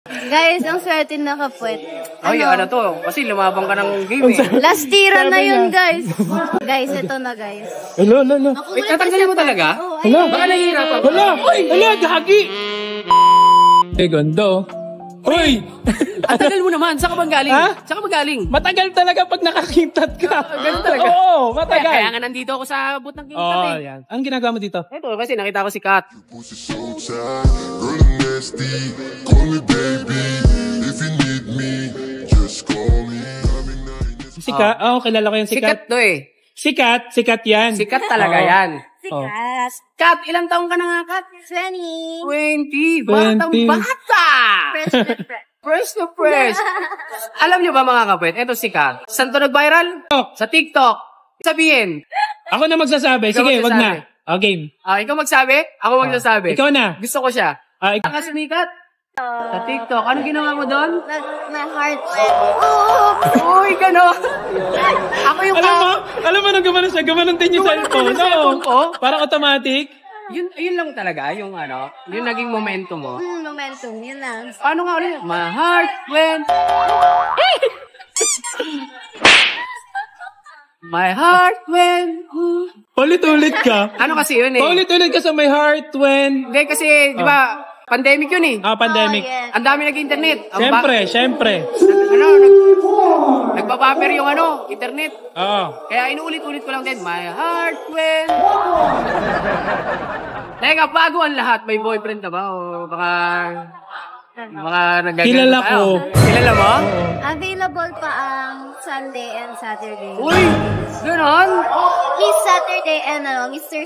Guys, ang swerte na kapwet. Ay, ano to? Kasi lumabang ka ng game eh. Last tira na yun, guys. Guys, ito na, guys. Hello. Tatanggalin mo talaga? Hello. Baka nahihirapan. Hala, gagi. Gondo. Uy! Tagal mo naman. Saan ka bang galing? Ha? Saan ka bang galing? Matagal talaga pag nakakintat ka. Ganun talaga? Oo, matagal. Kaya nga nandito ako sa booth ng Kintat eh. Yan. Anong ginagawa mo dito? Ito, kasi nakita ko si Kat. Sikat? Oo, kilala ko yung Sikat sikat. to eh. Sikat yan. Sikat talaga Oo. yan. Sikat. Kat, ilang taong ka na nga, Kat? 20. 20. Batang 20. bata! Fresh. Fresh to fresh. Alam niyo ba mga kapit? Ito si Kat. Saan to nag-viral? Sa TikTok. Sabihin. Ako na magsasabi. Ikaw Sige, wag magsasabi. na. Game. Ikaw magsabi? Ako magsasabi. Ikaw na. Gusto ko siya. Ikaw. Ka sumikat? Sa TikTok. Ano ginawa mo doon? My heart. Uy, gano'n. Ako yung Alam mo nang gumano siya. Gumano din yung cellphone. cellphone ko? Parang automatic. Yun lang talaga, yung naging momentum mo. Momentum, yun lang. Paano nga ulit? My heart went... My heart went... Paulit-ulit ka. Ano kasi yun eh? Paulit-ulit ka sa my heart when... Hindi kasi, di ba, pandemic yun eh. Pandemic. yes. Ang dami nag-internet. Siyempre. Nagpa-paper yung internet. Oo. Kaya inuulit-ulit ko lang din, my heart went... Teka, bago ang lahat, may boyfriend na ba? O baka nagagano Kilala tayo? ko. Kilala mo? Available pa ang Sunday and Saturday. Uy! Ganon? Each Saturday and Easter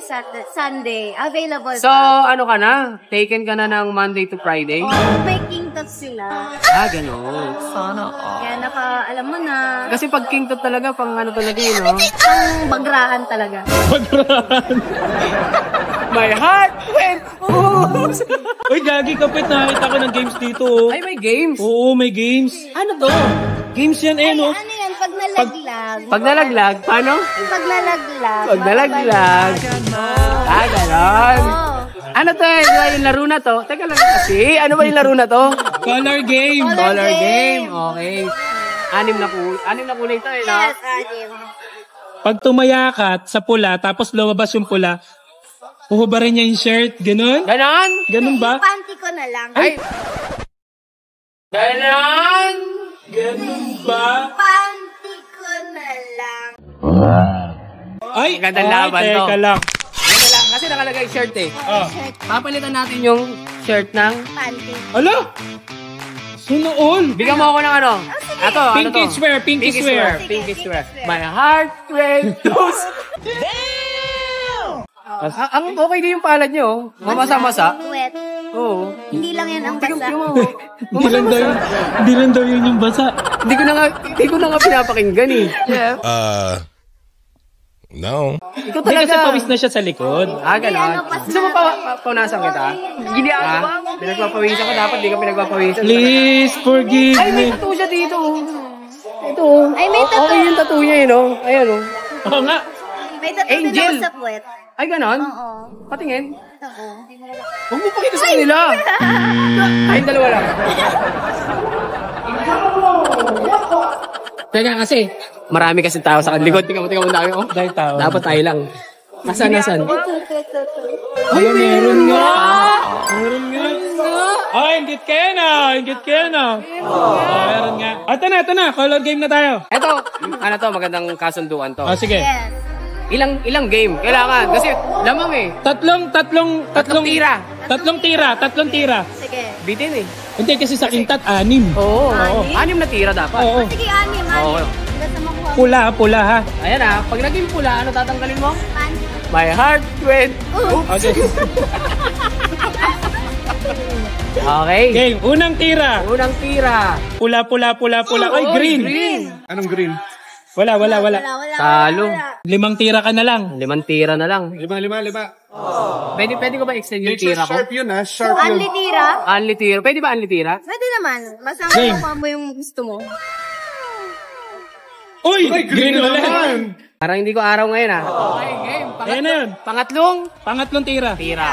Sunday. Available So, pa. ano ka na? Taken ka na ng Monday to Friday? May kingdom sila. Ganon. Kaya alam mo na. Kasi pag kingdom talaga, pang talaga yun, no? Ang bagrahan talaga. My heart went... Uy, gagi kapit. Nakakita ko ng games dito. Ay, may games. Oo, may games. Ano to? Games yan no? Ano yan? Pag nalaglag. Pag nalaglag, paano? Pag nalaglag. Pag nalaglag. Ganon. Ano to yung laro na to? Teka lang kasi, ano ba yung laro na to? Color game. Color game. Okay. Anim na kulay to no? Yes, anim. Pag tumayakat sa pula, tapos lumabas yung pula, huhubarin niya yung shirt. Ganon? Ganon? Ganon ba? Yung panty ko na lang. Ay! Ganon? Ganon ba? Panty ko na lang. Ay! Magandang laban to. Teka lang. Kasi nakalagay shirt eh. Shirt, Papalitan natin yung shirt ng... panty. Ala! Sunoon! Bigyan mo ako ng ano? Ato, Pinky ano to? swear, pinky swear. Pinky swear. My heart went loose. Ang okay din yung palad nyo. Mamasa-masa. Wet. Oo. Hindi lang yan ang basa. Hindi lang daw yun yung basa. Hindi ko na nga pinapakinggan eh. No. Ikaw Hindi kasi talaga. pawis na siya sa likod. Ganon. Gusto mo paunasan kita? Pinagpapawisan ko. Dapat di ka pinagpapawisan. Please forgive Ay, may me. tattoo siya dito. Ito. Ay, may tattoo. Okay yung tattoo niya no? Ayan o. Oo nga. May tattoo din Angel. ako sa puwet. Ay, ganon? Oo. Patingin. Oo. Huwag mo pakita sa kanila. Ay, dalawa lang. Teka kasi, marami kasi tao sa likod. Tingnan mo ang dami. Oh. Dahil tao. Dapat tayo lang. Asan? Ay, meron nga. Meron nga. Ay, ingit kayo na. Meron nga. Ito na. Color game na tayo. Eto, ano to, magandang kasunduan to. Sige. Yes. Ilang game? Kailangan. Kasi, lamang eh. Tatlong tira. Tatlong tira. Sige. Bitin eh. Hindi kasi sa kintat, 6. Oo. Anim? 6 na tira dapat. Oo. Sige, anim. Oo. Hanggang sa makuha. Pula ha. Ayan ah, pag naging pula, ano tatanggalin mo? Panty. My heart went. Okay. Okay. Game, unang tira. Unang tira. Pula. Ay, green. Anong green? Wala. Talo. 5 tira ka na lang. 5 tira na lang. 5. Pwede ko ba extend yung tira ko? Sharp yun ha, sharp So, yun. unli tira? Unli tira. Pwede ba unli tira? Pwede naman. Masama Game. mo yung gusto mo. Uy, green ulit. naman. Parang hindi ko araw ngayon ah. Okay, game. Ayan na yun. Pangatlong Pangatlong tira. tira.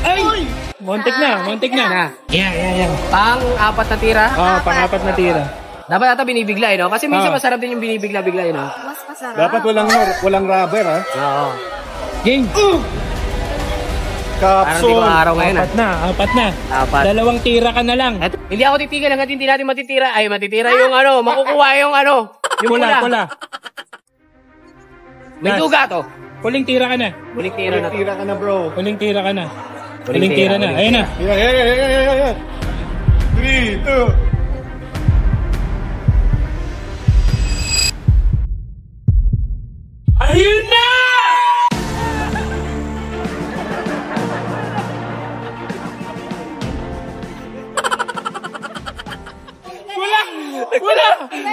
Ay! Muntik na, muntik na. Yeah. Pang-apat na tira. Oh, pang-apat na tira. Dapat ata binibigla, no? Kasi minsan masarap din yung binibigla-bigla, no? Mas masarap. Dapat walang rubber, ha? Oo. Game. Parang di ko araw ngayon, Apat na. Apat. Dalawang tira ka na lang. Eto, hindi ako titigil hanggang hindi natin matitira. Ay, matitira yung ano, makukuha yung ano. Yung Pula. May Last. duga to. Huling tira ka na. Huling tira na to. Tira ka na, bro. Huling tira ka na. Huling Huling tira tira, na. huling Ayun na. Yeah. 3, 2. Ayun na! Wala!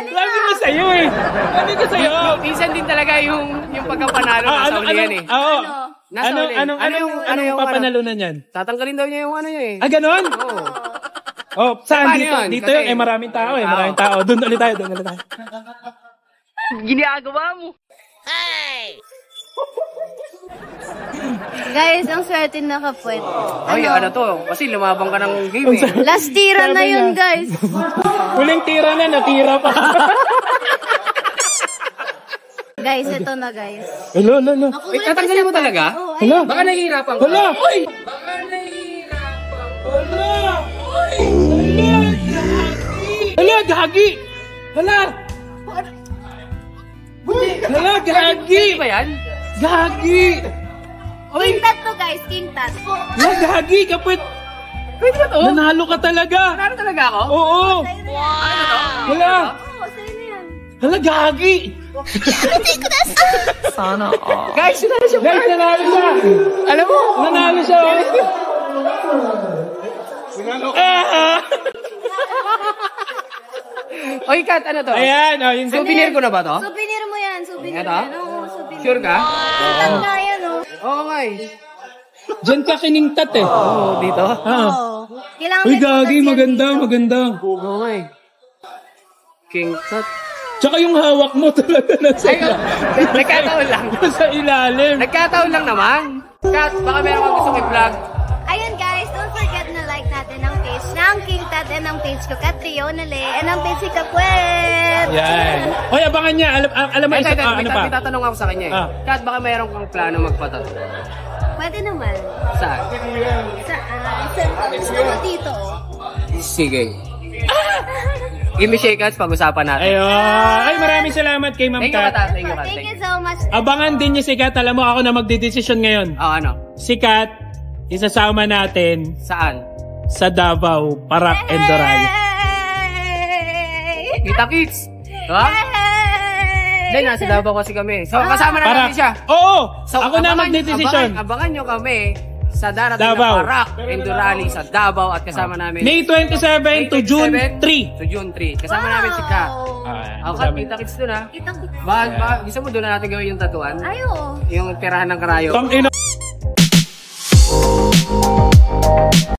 Sabi ko sa'yo eh. Sabi ko sa'yo. Minsan din talaga yung pagkapanalo nasa uli yan eh. Oo. Nasa uli. Anong papanalunan yan? Tatanggalin daw niya yung ano niya eh. Ah, ganon? Oo. Oh, saan? Paano Dito, yun? dito Kasi- yun. Eh, maraming tao eh. Maraming tao. Doon ulit tayo. Ginagawa mo. Guys, ang swerte na kapwet. Ay, ano to? Kasi lumabang ka ng game eh. Last tira na yun, guys. Huling tira na, natira pa. Guys, ito na, guys. Hello. Eh, tatanggalin mo talaga? Oh, Hello. Baka nahihirapan ka. Hala! Uy! Hala, gagi! Hala! Hala, gagi! Ano ba yan? Gagi! King Tat to, guys. King Tat. Hala, gagi! Kapit! Pwede ba to? Nanalo ka talaga! Nanalo talaga ako? Oo! Ano to? Hala! Oo, sa'yo na yan. Hala, gagi! Guys, sinalo siya. Guys, nanalo siya! Alam mo? Nanalo siya! Ah! Oy, Kat, ano to? Ayan, oh, yung Souvenir ko na ba to? Souvenir mo yan. Souvenir Ito? mo yan. Oo, souvenir. Sure ka? King Tat nga yan, oh. Oo nga eh. Diyan ka kiningtat eh. Oo, dito? Ah. Oo. Kailangan Uy, may King Tat gagi, yan maganda, dito. maganda. Oo nga eh. King Tut. Tsaka yung hawak mo talaga nasa Ay, nagkataon lang. sa ilalim. Nagkataon lang naman. Kat, baka meron kang gusto i-vlog. Ayun, guys. Don't forget na like natin ang page ng King Tat and ang page ko, Catriona and ang page si Kapwet. Yan. Oy, abangan niya. Alam mo, Ito, isa, ito, ano pa? may tatanong ako sa kanya eh. Ah. Kat, baka meron kang plano magpatato. Pwede naman. Saan? Sa dito. Sige. Give me shake hands, pag-usapan natin. Ay, maraming salamat kay Ma'am Thank you, Kat. Kat. Thank you, Kat. Thank you so much. Abangan din niya si Kat. Alam mo, ako na magdedesisyon ngayon. Ano? Si Kat, isasama natin Saan? sa Davao, Parak, and Doral. Hey! Kita Kids. Diba? Hindi, nasa Davao kasi kami. So, kasama na Parak. natin siya. Oo! So, ako na magdedesisyon. Abangan nyo kami sa darating Davao. na Parak Endurali sa Davao at kasama namin May 27 to June 3. to June 3. Kasama namin si Kat. Ako Kat, kita Kids doon ha. Kita kita. Gusto mo doon na natin gawin yung tatuan? Ayo. Yung tirahan ng karayo. Tang ina.